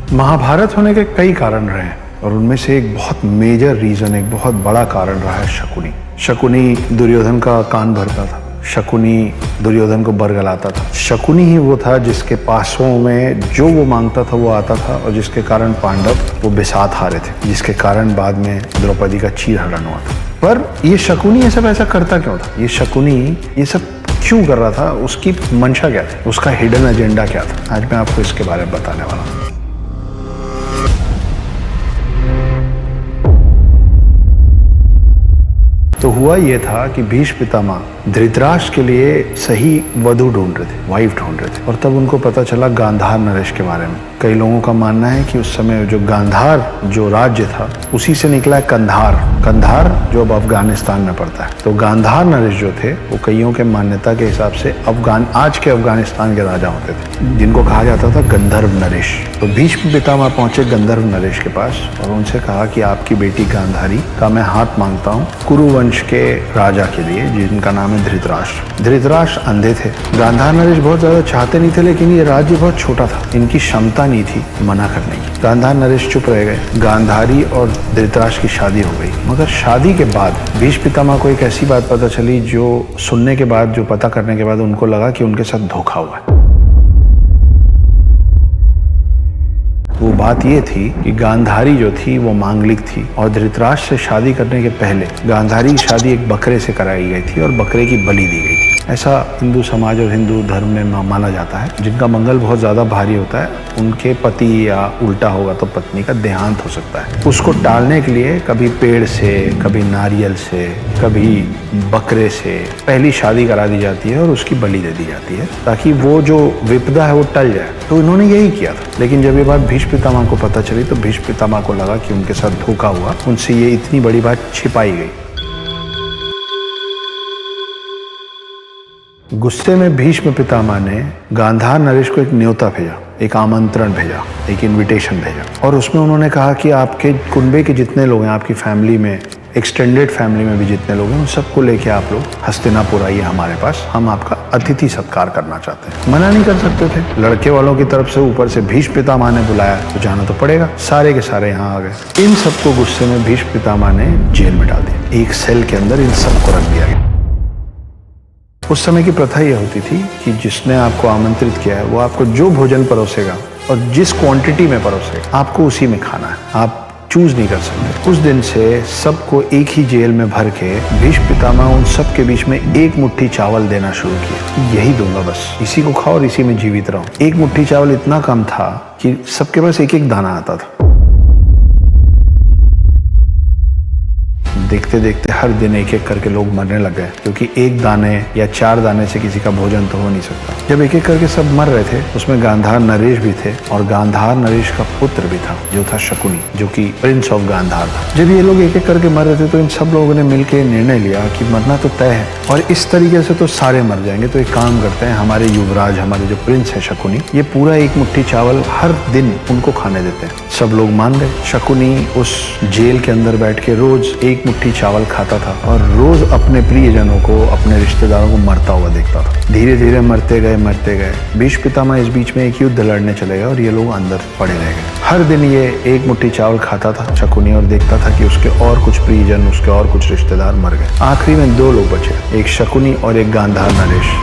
महाभारत होने के कई कारण रहे हैं और उनमें से एक बहुत मेजर रीजन, एक बहुत बड़ा कारण रहा है शकुनी। शकुनी दुर्योधन का कान भरता था, शकुनी दुर्योधन को बरगलाता था। शकुनी ही वो था जिसके पासों में जो वो मांगता था वो आता था और जिसके कारण पांडव वो बिसात हारे थे, जिसके कारण बाद में द्रौपदी का चीरहरण हुआ था। पर ये शकुनी ये सब ऐसा करता क्यों था? ये शकुनी ये सब क्यों कर रहा था? उसकी मंशा क्या थी? उसका हिडन एजेंडा क्या था? आज मैं आपको इसके बारे में बताने वाला हूँ। तो हुआ ये था कि भीष्म पितामह धृतराष्ट्र के लिए सही वधू ढूंढ रहे थे, वाइफ ढूंढ रहे थे, और तब उनको पता चला गांधार नरेश के बारे में। कई लोगों का मानना है कि उस समय जो गांधार जो राज्य था उसी से निकला है कंधार। कंधार जो अब अफगानिस्तान में पड़ता है। तो गांधार नरेश जो थे वो कईयों के मान्यता के हिसाब से आज के अफगानिस्तान के राजा होते थे, जिनको कहा जाता था गंधर्व नरेश। तो भीष्म पितामह पहुंचे गंधर्व नरेश के पास और उनसे कहा कि आपकी बेटी गांधारी का मैं हाथ मांगता हूँ कुरुवंश के राजा के लिए, जिनका नाम है धृतराष्ट्र। धृतराष्ट्र अंधे थे, गांधार नरेश बहुत ज्यादा चाहते नहीं थे, लेकिन ये राज्य बहुत छोटा था, इनकी क्षमता नहीं थी मना करने की। गांधार नरेश चुप रह गए। गांधारी और धृतराष्ट्र की शादी हो गई, मगर शादी के बाद भीष्म पितामह को एक ऐसी बात पता चली जो सुनने के बाद, जो पता करने के बाद उनको लगा कि उनके साथ धोखा हुआ है। वो बात ये थी कि गांधारी जो थी वो मांगलिक थी और धृतराष्ट्र से शादी करने के पहले गांधारी की शादी एक बकरे से कराई गई थी और बकरे की बलि दी गई थी। ऐसा हिंदू समाज और हिंदू धर्म में माना जाता है। जिनका मंगल बहुत ज्यादा भारी होता है उनके पति या उल्टा होगा तो पत्नी का देहांत हो सकता है। उसको टालने के लिए कभी पेड़ से, कभी नारियल से, कभी बकरे से पहली शादी करा दी जाती है और उसकी बलि दे दी जाती है ताकि वो जो विपदा है वो टल जाए। तो इन्होंने यही किया था। लेकिन जब ये बात भीष्म पितामह को पता चली तो भीष्म पितामह को लगा कि उनके साथ धोखा हुआ, उनसे ये इतनी बड़ी बात छिपाई गई। गुस्से में भीष्म पितामह ने गांधार नरेश को एक न्योता भेजा, एक आमंत्रण भेजा, एक इनविटेशन भेजा और उसमें उन्होंने कहा कि आपके कुनबे के जितने लोग हैं, आपकी फैमिली में, एक्सटेंडेड फैमिली में भी जितने लोग हैं, उन सबको लेके आप लोग हस्तिनापुर आइए हमारे पास, हम आपका अतिथि सत्कार करना चाहते हैं। मना नहीं कर सकते थे। लड़के वालों की तरफ से ऊपर से भीष्म पितामह ने बुलाया तो जाना तो पड़ेगा। सारे के सारे यहाँ आ गए। इन सबको गुस्से में भीष्म पितामह ने जेल में डाल दिया। एक सेल के अंदर इन सबको रख दिया गया। उस समय की प्रथा यह होती थी कि जिसने आपको आमंत्रित किया है वो आपको जो भोजन परोसेगा और जिस क्वांटिटी में परोसेगा आपको उसी में खाना है, आप चूज नहीं कर सकते। उस दिन से सबको एक ही जेल में भर के भीष्म पितामह उन सब के बीच में एक मुट्ठी चावल देना शुरू किया। यही दूंगा बस, इसी को खाओ और इसी में जीवित रहो। एक मुट्ठी चावल इतना कम था कि सबके पास एक एक दाना आता था। देखते देखते हर दिन एक एक करके लोग मरने लग गए, क्योंकि एक दाने या 4 दाने से किसी का भोजन तो हो नहीं सकता। जब एक एक करके सब मर रहे थे उसमें गांधार नरेश भी थे और गांधार नरेश का पुत्र भी था जो था शकुनी, जो कि प्रिंस ऑफ गांधार था। जब ये लोग एक एक करके मर रहे थे तो इन सब लोगों ने मिलकर निर्णय लिया कि मरना तो तय है और इस तरीके से तो सारे मर जाएंगे, तो एक काम करते हैं, हमारे युवराज, हमारे जो प्रिंस है शकुनी, ये पूरा एक मुट्ठी चावल हर दिन उनको खाने देते हैं। सब लोग मान गए। शकुनी उस जेल के अंदर बैठ के रोज एक मुट्ठी चावल खाता था और रोज अपने प्रियजनों को, अपने रिश्तेदारों को मरता हुआ देखता था। धीरे धीरे मरते गए। भीष्म पितामह इस बीच में एक युद्ध लड़ने चले गए और ये लोग अंदर पड़े रह गए। हर दिन ये एक मुट्ठी चावल खाता था शकुनी और देखता था कि उसके और कुछ प्रियजन, उसके और कुछ रिश्तेदार मर गए। आखिरी में 2 लोग बचे, एक शकुनी और एक गांधार नरेश।